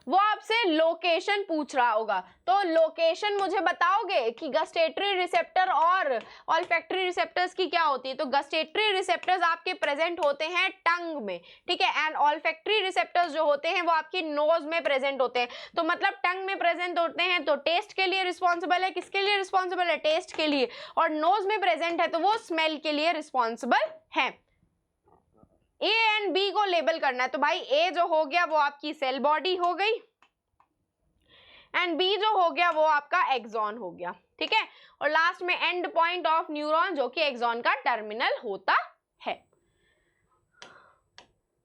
वो आपसे लोकेशन पूछ रहा होगा, तो लोकेशन मुझे बताओगे कि गस्टेटरी रिसेप्टर और ऑल्फैक्टरी रिसेप्टर्स की क्या होती है। तो गस्टेटरी रिसेप्टर्स आपके प्रेजेंट होते हैं टंग में। ठीक है, एंड ऑल्फैक्टरी रिसेप्टर्स जो होते हैं वो आपकी नोज में प्रेजेंट होते हैं। तो मतलब टंग में प्रेजेंट होते हैं तो टेस्ट के लिए रिस्पॉन्सिबल है, किसके लिए रिस्पॉन्सिबल है, टेस्ट के लिए, और नोज में प्रेजेंट है तो वो स्मेल के लिए रिस्पॉन्सिबल है। ए एंड बी को लेबल करना है, तो भाई ए जो हो गया वो आपकी सेल बॉडी हो गई, एंड बी जो हो गया वो आपका एक्सॉन हो गया। ठीक है, और लास्ट में एंड पॉइंट ऑफ न्यूरॉन जो कि एक्सॉन का टर्मिनल होता है।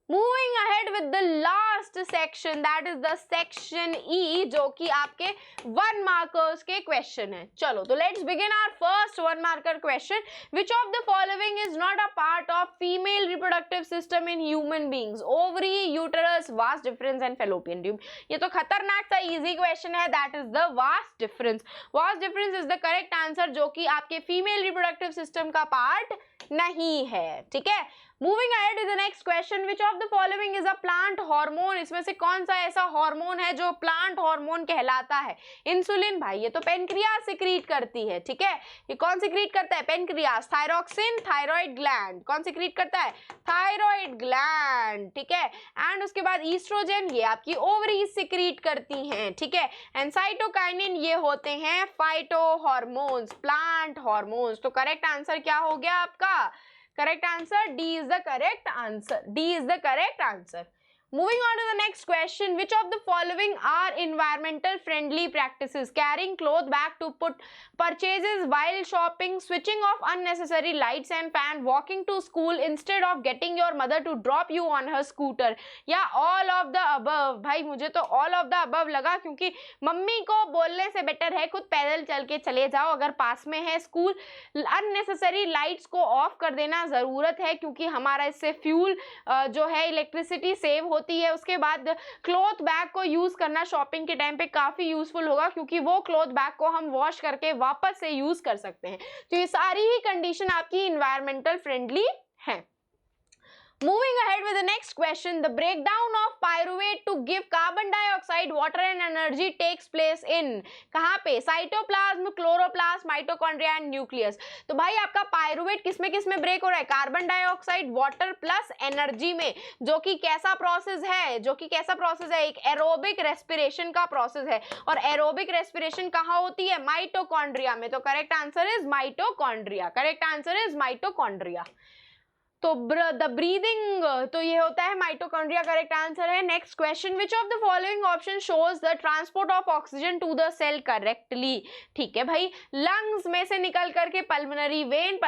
Moving ahead with the last section, that is the section E, जो कि आपके 1 markers के question है। चलो तो let's begin our first 1 marker question. Which of the following is not a part of female reproductive system in human beings? Ovary, uterus, vas deferens and fallopian tube. ये तो खतरनाक सा easy question है, that is the vas deferens. Vas deferens is the correct answer, जो कि आपके female reproductive system का part नहीं है। ठीक है, moving ahead with the next question, which of the following is a plant hormone. इसमें से कौन सा ऐसा हार्मोन है जो प्लांट हार्मोन कहलाता है। इंसुलिन, भाई ये तो पेनक्रियास सिक्रीट करती है। ठीक है, ये कौन सिक्रीट करता है, पेनक्रियास। थायरोक्सिन, थायराइड ग्लैंड, कौन सिक्रीट करता है, थायराइड ग्लैंड। ठीक है, एंड उसके बाद ईस्ट्रोजन, ये आपकी ओवरीज सिक्रीट करती हैं। ठीक है, एंड साइटोकाइनिन, ये होते हैं फाइटो हार्मोन्स, प्लांट हार्मोन्स। तो करेक्ट आंसर क्या हो गया आपका, correct answer D is the correct answer, D is the correct answer. Moving on to the next question, which of the following are environmental friendly practices? Carrying cloth bag to put purchases while shopping, switching off unnecessary lights and fan, walking to school instead of getting your mother to drop you on her scooter, या all of the above. भाई मुझे तो all of the above लगा, क्योंकि mummy को बोलने से better है खुद पैदल चल के चले जाओ अगर पास में है स्कूल. अननेसेसरी लाइट्स को ऑफ कर देना ज़रूरत है, क्योंकि हमारा इससे फ्यूल जो है इलेक्ट्रिसिटी सेव होती है. उसके बाद क्लॉथ बैग को यूज करना शॉपिंग के टाइम पे काफी यूजफुल होगा, क्योंकि वो क्लॉथ बैग को हम वॉश करके वापस से यूज कर सकते हैं. तो ये सारी ही कंडीशन आपकी इन्वायरमेंटल फ्रेंडली है. Moving ahead with the next question, the breakdown of pyruvate to give carbon dioxide, water and energy takes place in, कहाँ पे? Cytoplasm, chloroplast, mitochondria and nucleus. तो भाई आपका पायरुवेट किसमें ब्रेक हो रहा है? Carbon dioxide, water plus energy में, जो कि कैसा प्रोसेस है? एक एरोबिक रेस्पिरेशन का प्रोसेस है. और एरोबिक रेस्पिरेशन कहाँ होती है? माइटोकॉन्ड्रिया में. तो correct answer is mitochondria. Correct answer is mitochondria. तो द ब्रीदिंग, तो ये होता है माइटोकॉन्ड्रिया. करेक्ट आंसर है. Next question, which of the following option shows the transport of oxygen to the cell correctly? ठीक है भाई, लंग्स में से निकल करके pulmonary vein,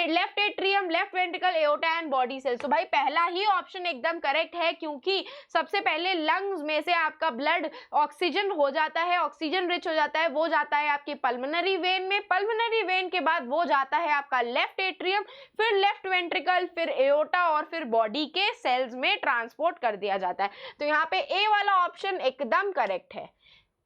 left atrium, left ventricle, aorta and body cells. तो भाई पहला ही ऑप्शन एकदम करेक्ट है, क्योंकि सबसे पहले लंग्स में से आपका ब्लड ऑक्सीजन हो जाता है, ऑक्सीजन रिच हो जाता है, वो जाता है आपके पल्मोनरी वेन में. पल्मोनरी वेन के बाद वो जाता है आपका लेफ्ट एट्रियम, फिर लेफ्ट वेंट्रिकल, फिर एओर्टा और फिर बॉडी के सेल्स में ट्रांसपोर्ट कर दिया जाता है. तो यहाँ पे ए वाला ऑप्शन एकदम करेक्ट है.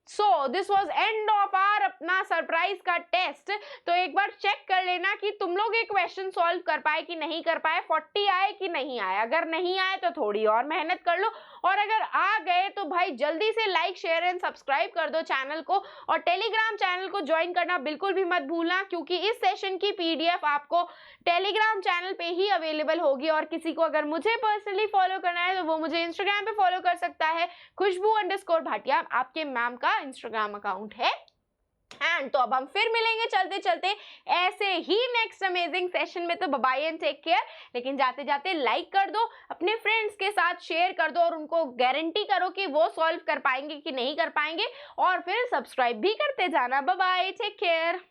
So this was end of our अपना सरप्राइज का टेस्ट. तो एक बार चेक कर लेना कि तुम लोग ये क्वेश्चन सॉल्व कर पाए कि नहीं कर पाए, 40 आए कि नहीं आए. अगर नहीं आए तो थोड़ी और मेहनत कर लो, और अगर आ गए तो भाई जल्दी से लाइक, शेयर एंड सब्सक्राइब कर दो चैनल को, और टेलीग्राम चैनल को ज्वाइन करना बिल्कुल भी मत भूलना, क्योंकि इस सेशन की पीडीएफ आपको टेलीग्राम चैनल पे ही अवेलेबल होगी. और किसी को अगर मुझे पर्सनली फॉलो करना है तो वो मुझे इंस्टाग्राम पे फॉलो कर सकता है, खुशबू_भाटिया आपके मैम का इंस्टाग्राम अकाउंट है. एंड तो अब हम फिर मिलेंगे चलते चलते ऐसे ही नेक्स्ट अमेजिंग सेशन में. तो बाय एंड टेक केयर. लेकिन जाते जाते लाइक कर दो, अपने फ्रेंड्स के साथ शेयर कर दो, और उनको गारंटी करो कि वो सॉल्व कर पाएंगे कि नहीं कर पाएंगे, और फिर सब्सक्राइब भी करते जाना. Bye take care.